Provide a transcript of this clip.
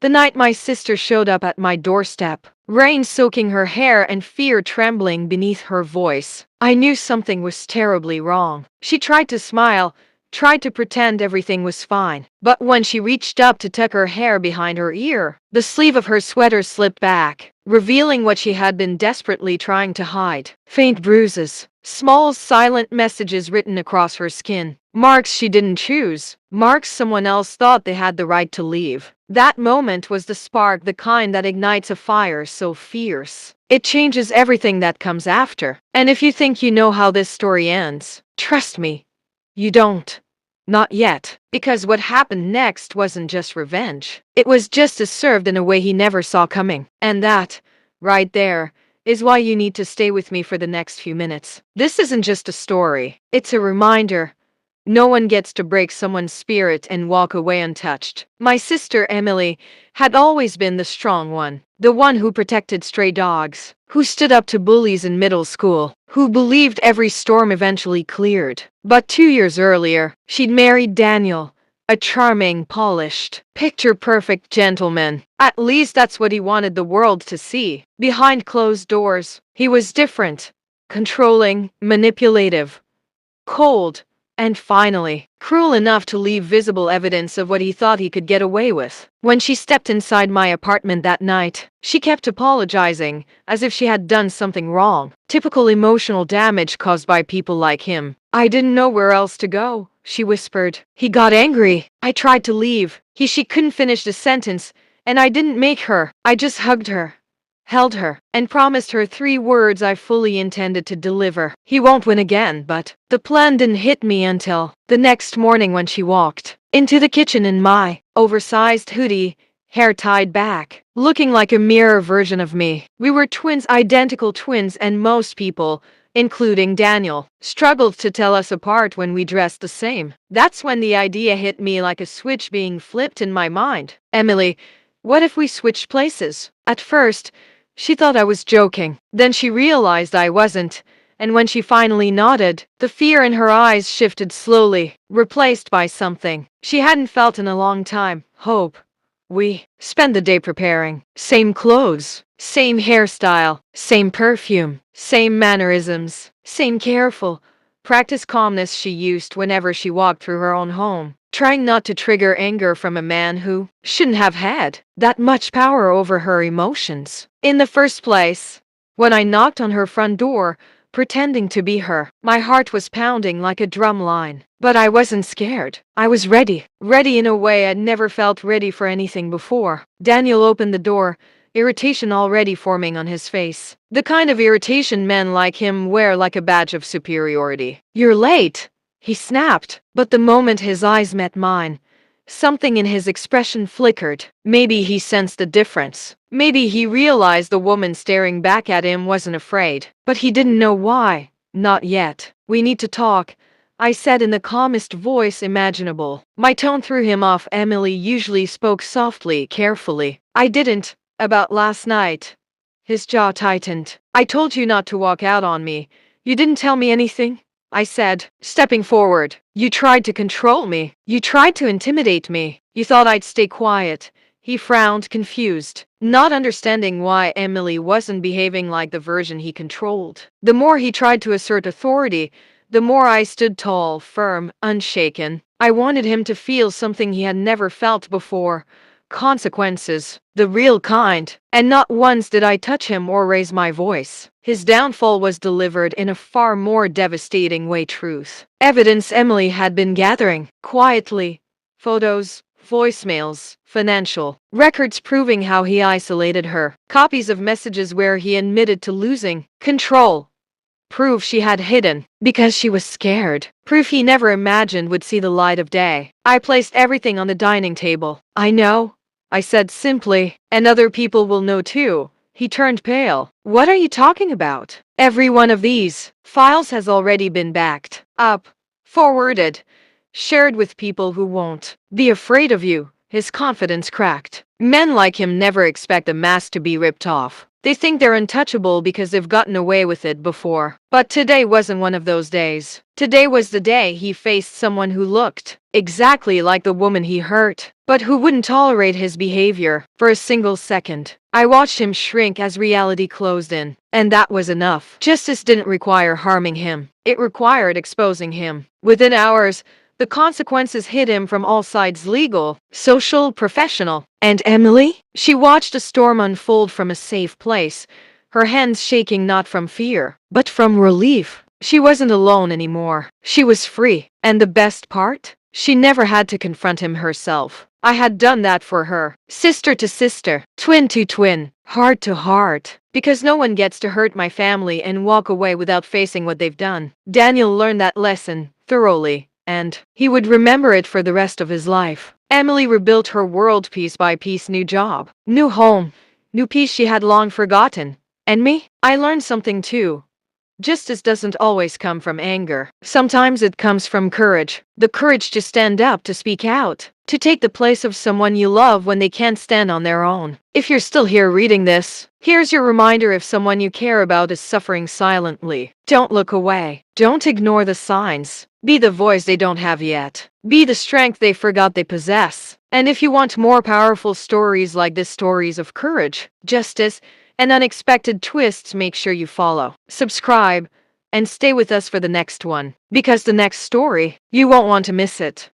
The night my sister showed up at my doorstep, rain soaking her hair and fear trembling beneath her voice, I knew something was terribly wrong. She tried to smile, tried to pretend everything was fine. But when she reached up to tuck her hair behind her ear, the sleeve of her sweater slipped back, revealing what she had been desperately trying to hide. Faint bruises, small silent messages written across her skin. Marks she didn't choose. Marks someone else thought they had the right to leave. That moment was the spark, the kind that ignites a fire so fierce it changes everything that comes after. And if you think you know how this story ends, trust me, you don't. Not yet. Because what happened next wasn't just revenge. It was justice served in a way he never saw coming. And that, right there, is why you need to stay with me for the next few minutes. This isn't just a story. It's a reminder. No one gets to break someone's spirit and walk away untouched. My sister Emily had always been the strong one, the one who protected stray dogs, who stood up to bullies in middle school, who believed every storm eventually cleared. But 2 years earlier, she'd married Daniel, a charming, polished, picture-perfect gentleman. At least that's what he wanted the world to see. Behind closed doors, he was different, controlling, manipulative, cold, and finally, cruel enough to leave visible evidence of what he thought he could get away with. When she stepped inside my apartment that night, she kept apologizing, as if she had done something wrong. Typical emotional damage caused by people like him. I didn't know where else to go, she whispered. He got angry. I tried to leave. She couldn't finish the sentence, and I didn't make her. I just hugged her, held her, and promised her 3 words I fully intended to deliver. He won't win again, but the plan didn't hit me until the next morning when she walked into the kitchen in my oversized hoodie, hair tied back, looking like a mirror version of me. We were twins, identical twins, and most people, including Daniel, struggled to tell us apart when we dressed the same. That's when the idea hit me like a switch being flipped in my mind. Emily, what if we switched places? At first, she thought I was joking. Then she realized I wasn't, and when she finally nodded, the fear in her eyes shifted slowly, replaced by something she hadn't felt in a long time: hope. We spent the day preparing. Same clothes, same hairstyle, same perfume, same mannerisms, same careful, practiced calmness she used whenever she walked through her own home, trying not to trigger anger from a man who shouldn't have had that much power over her emotions in the first place. When I knocked on her front door, pretending to be her, my heart was pounding like a drum line. But I wasn't scared. I was ready. Ready in a way I'd never felt ready for anything before. Daniel opened the door, irritation already forming on his face. The kind of irritation men like him wear like a badge of superiority. "You're late," he snapped. But the moment his eyes met mine, something in his expression flickered. Maybe he sensed the difference. Maybe he realized the woman staring back at him wasn't afraid. But he didn't know why. Not yet. "We need to talk," I said in the calmest voice imaginable. My tone threw him off. Emily usually spoke softly, carefully. "I didn't. About last night." His jaw tightened. "I told you not to walk out on me. You didn't tell me anything," I said, stepping forward. "You tried to control me. You tried to intimidate me. You thought I'd stay quiet." He frowned, confused, not understanding why Emily wasn't behaving like the version he controlled. The more he tried to assert authority, the more I stood tall, firm, unshaken. I wanted him to feel something he had never felt before: consequences, the real kind. And not once did I touch him or raise my voice. His downfall was delivered in a far more devastating way: truth. Evidence Emily had been gathering, quietly. Photos, voicemails, financial records proving how he isolated her. Copies of messages where he admitted to losing control. Proof she had hidden because she was scared. Proof he never imagined would see the light of day. I placed everything on the dining table. "I know," I said simply, "and other people will know too." He turned pale. "What are you talking about?" "Every one of these files has already been backed up, forwarded, shared with people who won't be afraid of you. his confidence cracked. Men like him never expect a mask to be ripped off. They think they're untouchable because they've gotten away with it before. But today wasn't one of those days. Today was the day he faced someone who looked exactly like the woman he hurt, but who wouldn't tolerate his behavior for a single second. I watched him shrink as reality closed in, and that was enough. Justice didn't require harming him. It required exposing him. Within hours, the consequences hit him from all sides: legal, social, professional. And Emily? She watched a storm unfold from a safe place, her hands shaking not from fear, but from relief. She wasn't alone anymore. She was free. And the best part? She never had to confront him herself. I had done that for her. Sister to sister, twin to twin, heart to heart. Because no one gets to hurt my family and walk away without facing what they've done. Daniel learned that lesson thoroughly, and he would remember it for the rest of his life. Emily rebuilt her world piece by piece: new job, new home, new peace she had long forgotten. And me? I learned something too. Justice doesn't always come from anger. Sometimes it comes from courage. The courage to stand up, to speak out, to take the place of someone you love when they can't stand on their own. If you're still here reading this, here's your reminder: if someone you care about is suffering silently, don't look away. Don't ignore the signs. Be the voice they don't have yet. Be the strength they forgot they possess. And if you want more powerful stories like this, stories of courage, justice, and unexpected twists, make sure you follow, subscribe, and stay with us for the next one. Because the next story, you won't want to miss it.